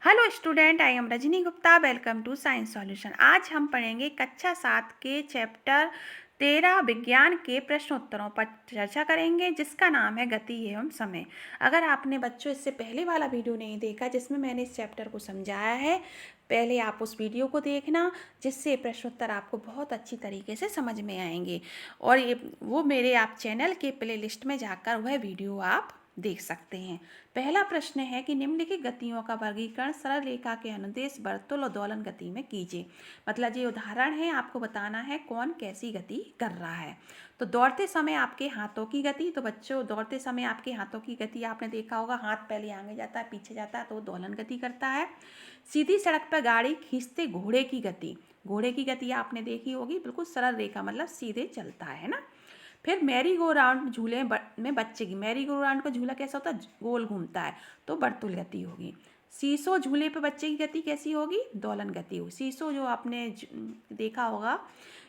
Hello student, I am Rajni Gupta. Welcome to science solution. आज हम पढ़ेंगे कक्षा 7 के चैप्टर 13 विज्ञान के प्रश्नोत्तरों पर चर्चा करेंगे, जिसका नाम है गति एवं समय। अगर आपने बच्चों इससे पहले वाला वीडियो नहीं देखा जिसमें मैंने इस चैप्टर को समझाया है, पहले आप उस वीडियो को देखना, जिससे प्रश्नोत्तर आपको बहुत अच्छी तरीके से समझ में आएंगे। और ये वो मेरे आप चैनल के प्ले लिस्ट में जाकर वह वीडियो आप देख सकते हैं। पहला प्रश्न है कि निम्नलिखित गतियों का वर्गीकरण सरल रेखा के अनुदेश, वर्तुल और दोलन गति में कीजिए। मतलब ये उदाहरण है, आपको बताना है कौन कैसी गति कर रहा है। तो दौड़ते समय आपके हाथों की गति, तो बच्चों दौड़ते समय आपके हाथों की गति आपने देखा होगा, हाथ पहले आगे जाता है पीछे जाता है तो दोलन गति करता है। सीधी सड़क पर गाड़ी खींचते घोड़े की गति, घोड़े की गति आपने देखी होगी, बिल्कुल सरल रेखा मतलब सीधे चलता है ना। फिर मैरी गो राउंड झूले में बच्चे की, मैरी गो राउंड का झूला कैसा होता है, गोल घूमता है, तो वर्तुल गति होगी। सीसो झूले पे बच्चे की गति कैसी होगी, दोलन गति होगी। सीसो जो आपने देखा होगा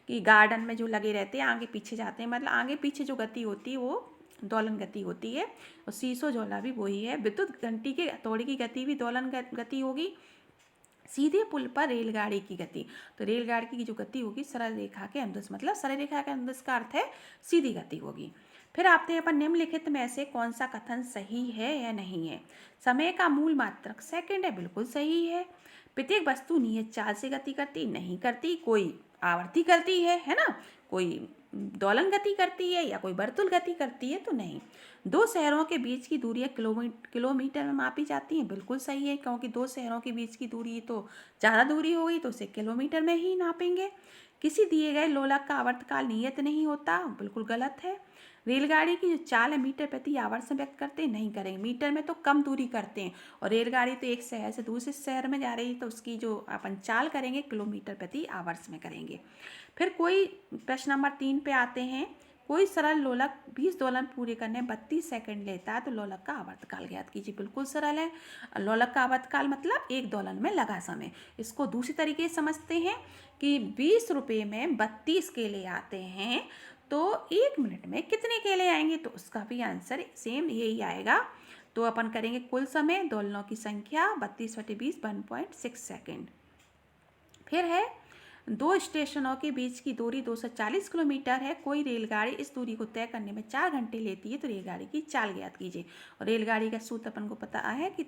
कि गार्डन में जो लगे रहते हैं, आगे पीछे जाते हैं, मतलब आगे पीछे जो गति होती है वो दोलन गति होती है। और सीसो झूला भी वही है। विद्युत घंटी के हथौड़े की गति भी दोलन गति होगी। सीधे पुल पर रेलगाड़ी की गति, तो रेलगाड़ी की जो गति होगी सरल रेखा के अनुदिश, मतलब सरल रेखा के अनुदिश का अर्थ है सीधी गति होगी। फिर आपने यहाँ पर निम्नलिखित में से कौन सा कथन सही है या नहीं है। समय का मूल मात्रक सेकंड है, बिल्कुल सही है। प्रत्येक वस्तु नियत चाल से गति करती नहीं करती, कोई आवर्ती करती है ना, कोई दोलन गति करती है या कोई वर्तुल गति करती है, तो नहीं। दो शहरों के बीच की दूरियां किलोमीटर में मापी जाती हैं, बिल्कुल सही है, क्योंकि दो शहरों के बीच की दूरी तो ज़्यादा दूरी हो गई तो उसे किलोमीटर में ही नापेंगे। किसी दिए गए लोलक का आवर्तकाल नियत नहीं होता, बिल्कुल गलत है। रेलगाड़ी की जो चाल है मीटर प्रति आवर्स में व्यक्त करते हैं, नहीं करेंगे, मीटर में तो कम दूरी करते हैं, और रेलगाड़ी तो एक शहर से दूसरे शहर में जा रही है तो उसकी जो अपन चाल करेंगे किलोमीटर प्रति आवर्स में करेंगे। फिर कोई प्रश्न नंबर 3 पे आते हैं। कोई सरल लोलक 20 दोलन पूरे करने 32 सेकंड लेता है, तो लोलक का आवर्तकाल ज्ञात कीजिए। बिल्कुल सरल है। लोलक का आवर्तकाल मतलब एक दोलन में लगा समय। इसको दूसरी तरीके से समझते हैं कि 20 रुपये में 32 केले आते हैं, तो 1 मिनट में कितने केले आएंगे, तो उसका भी आंसर सेम यही आएगा। तो अपन करेंगे कुल समय, दोलनों की संख्या 32/20 1.6 सेकेंड। फिर है दो स्टेशनों के बीच की दूरी 240 किलोमीटर है। कोई रेलगाड़ी इस दूरी को तय करने में 4 घंटे लेती है, तो रेलगाड़ी की चाल ज्ञात कीजिए। और रेलगाड़ी का सूत्र अपन को पता है कि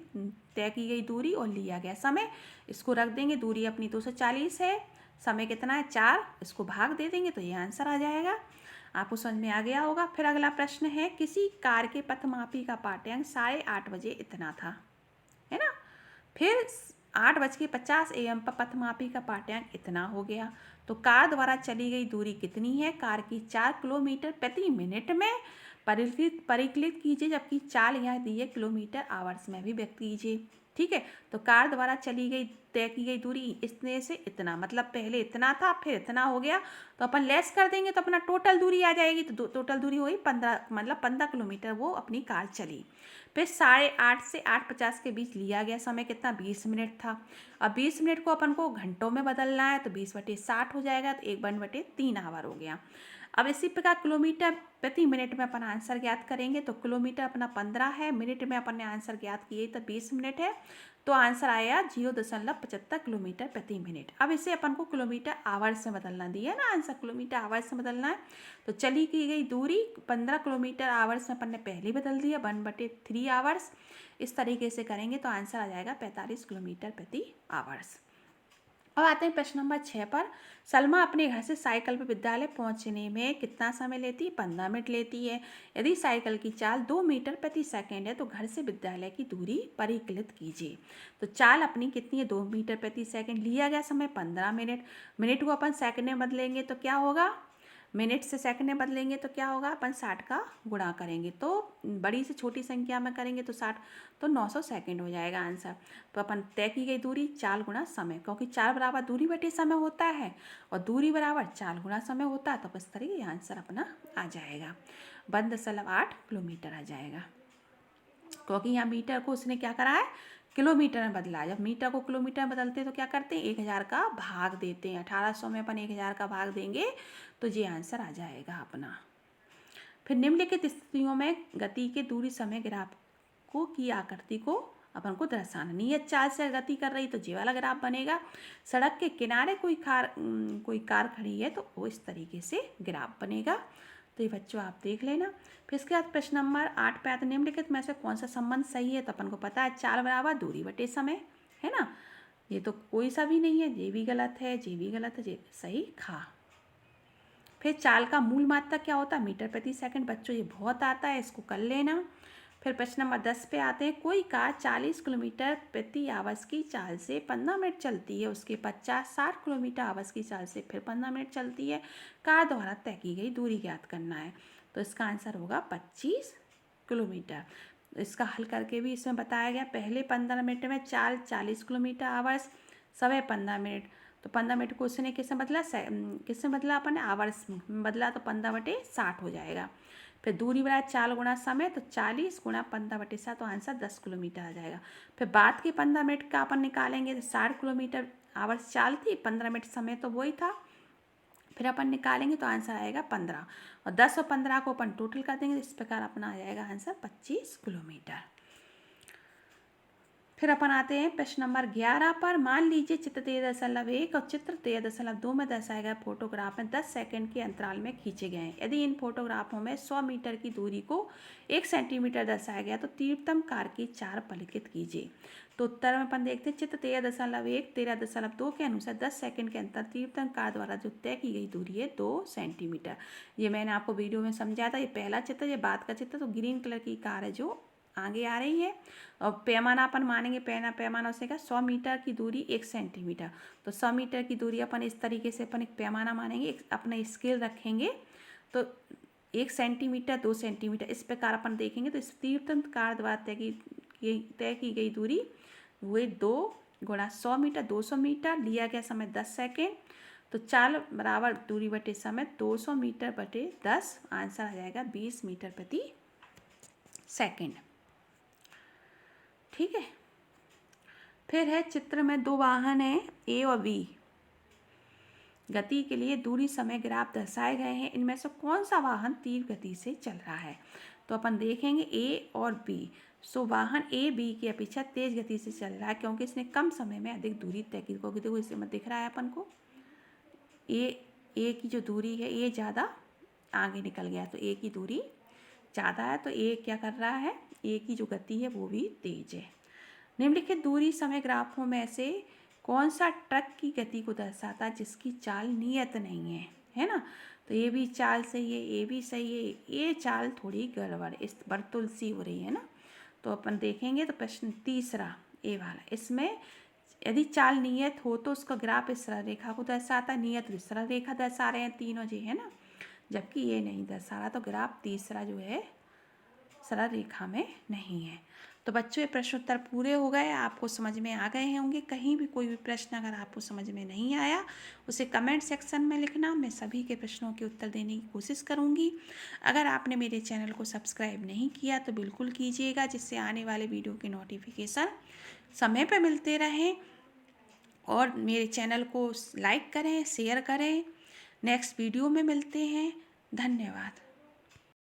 तय की गई दूरी और लिया गया समय, इसको रख देंगे। दूरी अपनी 240 है, समय कितना है 4, इसको भाग दे देंगे तो ये आंसर आ जाएगा। आपको समझ में आ गया होगा। फिर अगला प्रश्न है, किसी कार के पथमापी का पाठ्यांक 8:30 बजे इतना था, है ना। फिर 8:50 AM पर पथमापी का पाठ्यांक इतना हो गया। तो कार द्वारा चली गई दूरी कितनी है, कार की 4 किलोमीटर प्रति मिनट में परिकलित कीजिए, जबकि चाल यहाँ दी है किलोमीटर आवर्स में भी व्यक्त कीजिए। ठीक है, तो कार द्वारा चली गई तय की गई दूरी इतने से इतना, मतलब पहले इतना था फिर इतना हो गया, तो अपन लेस कर देंगे तो अपना टोटल दूरी आ जाएगी। तो टोटल दूरी हुई 15, मतलब 15 किलोमीटर वो अपनी कार चली। फिर 8:30 से 8:50 के बीच लिया गया समय कितना, 20 मिनट था। अब 20 मिनट को अपन को घंटों में बदलना है, तो 20/60 हो जाएगा, तो 1/3 आवर हो गया। अब इसी प्रकार किलोमीटर प्रति मिनट में अपन आंसर ज्ञात करेंगे, तो किलोमीटर अपना 15 है, मिनट में अपन ने आंसर ज्ञात किए तो 20 मिनट है, तो आंसर आया 0.75 किलोमीटर प्रति मिनट। अब इसे अपन को किलोमीटर आवर्स में बदलना दिया है ना, आंसर किलोमीटर आवर्स में बदलना है। तो चली की गई दूरी 15 किलोमीटर आवर्स में अपन ने पहले बदल दिया 1/3 आवर्स। इस तरीके से करेंगे तो आंसर आ जाएगा 45 किलोमीटर प्रति आवर्स। अब आते हैं प्रश्न नंबर 6 पर। सलमा अपने घर से साइकिल पर विद्यालय पहुंचने में कितना समय लेती है, 15 मिनट लेती है। यदि साइकिल की चाल 2 मीटर प्रति सेकंड है, तो घर से विद्यालय की दूरी परिकलित कीजिए। तो चाल अपनी कितनी है, 2 मीटर प्रति सेकंड, लिया गया समय 15 मिनट। मिनट को अपन सेकंड में बदलेंगे तो क्या होगा, मिनट से सेकंड में बदलेंगे तो क्या होगा, अपन 60 का गुणा करेंगे, तो बड़ी से छोटी संख्या में करेंगे तो 60, तो 900 सेकंड हो जाएगा आंसर। तो अपन तय की गई दूरी 4 गुणा समय, क्योंकि 4 बराबर दूरी बटे समय होता है और दूरी बराबर 4 गुणा समय होता है, तो इस तरीके आंसर अपना आ जाएगा 1.8 किलोमीटर आ जाएगा। क्योंकि यहाँ मीटर को उसने क्या करा है, किलोमीटर में बदला। जब मीटर को किलोमीटर में बदलते हैं तो क्या करते हैं, 1000 का भाग देते हैं। 1800 में अपन 1000 का भाग देंगे तो ये आंसर आ जाएगा अपना। फिर निम्नलिखित स्थितियों में गति के दूरी समय ग्राफ को की आकृति को अपन को दर्शाना। नियत चाल से गति कर रही तो ये वाला ग्राफ बनेगा। सड़क के किनारे कोई कार खड़ी है तो वो इस तरीके से ग्राफ बनेगा। तो ये बच्चों आप देख लेना। फिर इसके बाद प्रश्न नंबर 8 पे आते हैं, निम्नलिखित में से कौन सा संबंध सही है। तो अपन को पता है चाल बराबर दूरी बटे समय, है ना। ये तो कोई सा भी नहीं है, ये भी गलत है, ये भी गलत है, ये सही खा। फिर चाल का मूल मात्रक क्या होता है, मीटर प्रति सेकंड। बच्चों ये बहुत आता है, इसको कर लेना। फिर प्रश्न नंबर 10 पे आते हैं, कोई कार 40 किलोमीटर प्रति आवर्स की चाल से 15 मिनट चलती है, उसके 50-60 किलोमीटर आवर्स की चाल से फिर 15 मिनट चलती है। कार द्वारा तय की गई दूरी ज्ञात करना है। तो इसका आंसर होगा 25 किलोमीटर। इसका हल करके भी इसमें बताया गया, पहले 15 मिनट में चाल 40 किलोमीटर आवर्स, समय 15 मिनट। तो 15 मिनट को उसने किसने बदला अपन ने, आवर्स में बदला, तो 15/60 हो जाएगा। फिर दूरी बराबर चाल गुणा समय, तो 40 गुणा 15/60, तो आंसर 10 किलोमीटर आ जाएगा। फिर बाद के 15 मिनट का अपन निकालेंगे तो 60 किलोमीटर आवर्स चाल थी, 15 मिनट समय तो वही था। फिर अपन निकालेंगे तो आंसर आएगा 15, और 10 और 15 को अपन टोटल कर देंगे, इस प्रकार अपना आ जाएगा आंसर 25 किलोमीटर। फिर अपन आते हैं प्रश्न नंबर 11 पर। मान लीजिए चित्र 13.1 और चित्र 13.2 में दर्शाए गए फोटोग्राफ में 10 सेकंड के अंतराल में खींचे गए हैं। यदि इन फोटोग्राफों में 100 मीटर की दूरी को 1 सेंटीमीटर दर्शाया गया तो तीव्रतम कार की चाल लिखित कीजिए। तो उत्तर में अपन देखते हैं, चित्र 13.1 13.2 के अनुसार 10 सेकंड के अंतर तीव्रतम कार द्वारा जो तय की गई दूरी है 2 सेंटीमीटर। ये मैंने आपको वीडियो में समझाया था। ये पहला चित्र, ये बाद का चित्र। तो ग्रीन कलर की कार है जो आगे आ रही है, और पैमाना अपन मानेंगे, पैमाना उससे क्या, 100 मीटर की दूरी 1 सेंटीमीटर। तो 100 मीटर की दूरी अपन इस तरीके से अपन एक पैमाना मानेंगे, अपना स्केल रखेंगे, तो 1 सेंटीमीटर 2 सेंटीमीटर इस प्रकार अपन देखेंगे। तो इस तीव्रतम कार द्वारा तय की गई दूरी हुए 2 गुणा 100 मीटर, 200 मीटर। लिया गया समय 10 सेकेंड। तो चाल बराबर दूरी बटे समय, 200 मीटर बटे 10, आंसर आ जाएगा 20 मीटर प्रति सेकेंड। ठीक है। फिर है चित्र में 2 वाहन हैं ए और बी, गति के लिए दूरी समय ग्राफ दर्शाए गए हैं। इनमें से कौन सा वाहन तीव्र गति से चल रहा है। तो अपन देखेंगे ए और बी। सो वाहन ए बी की अपेक्षा तेज गति से चल रहा है, क्योंकि इसने कम समय में अधिक दूरी तय की। क्योंकि देखो इसमें दिख रहा है अपन को ए की जो दूरी है, ए ज़्यादा आगे निकल गया, तो ए की दूरी ज़्यादा है, तो ए क्या कर रहा है, ए की जो गति है वो भी तेज है। निम्नलिखित दूरी समय ग्राफों में से कौन सा ट्रक की गति को दर्शाता है जिसकी चाल नियत नहीं है ना। तो ये भी चाल सही है, ये भी सही है, ये चाल थोड़ी गड़बड़, इस बर्तुल सी हो रही है ना। तो अपन देखेंगे तो प्रश्न तीसरा ए वाला, इसमें यदि चाल नियत हो तो उसका ग्राफ इस सरल रेखा को दर्शाता है। नियत भी सरल रेखा दर्शा रहे हैं तीनों जी, है ना, जबकि ये नहीं दर्शा रहा। तो ग्राफ तीसरा जो है सरल रेखा में नहीं है। तो बच्चों ये प्रश्नोत्तर पूरे हो गए, आपको समझ में आ गए होंगे। कहीं भी कोई भी प्रश्न अगर आपको समझ में नहीं आया उसे कमेंट सेक्शन में लिखना, मैं सभी के प्रश्नों के उत्तर देने की कोशिश करूँगी। अगर आपने मेरे चैनल को सब्सक्राइब नहीं किया तो बिल्कुल कीजिएगा, जिससे आने वाले वीडियो के नोटिफिकेशन समय पर मिलते रहें। और मेरे चैनल को लाइक करें, शेयर करें। नेक्स्ट वीडियो में मिलते हैं। धन्यवाद।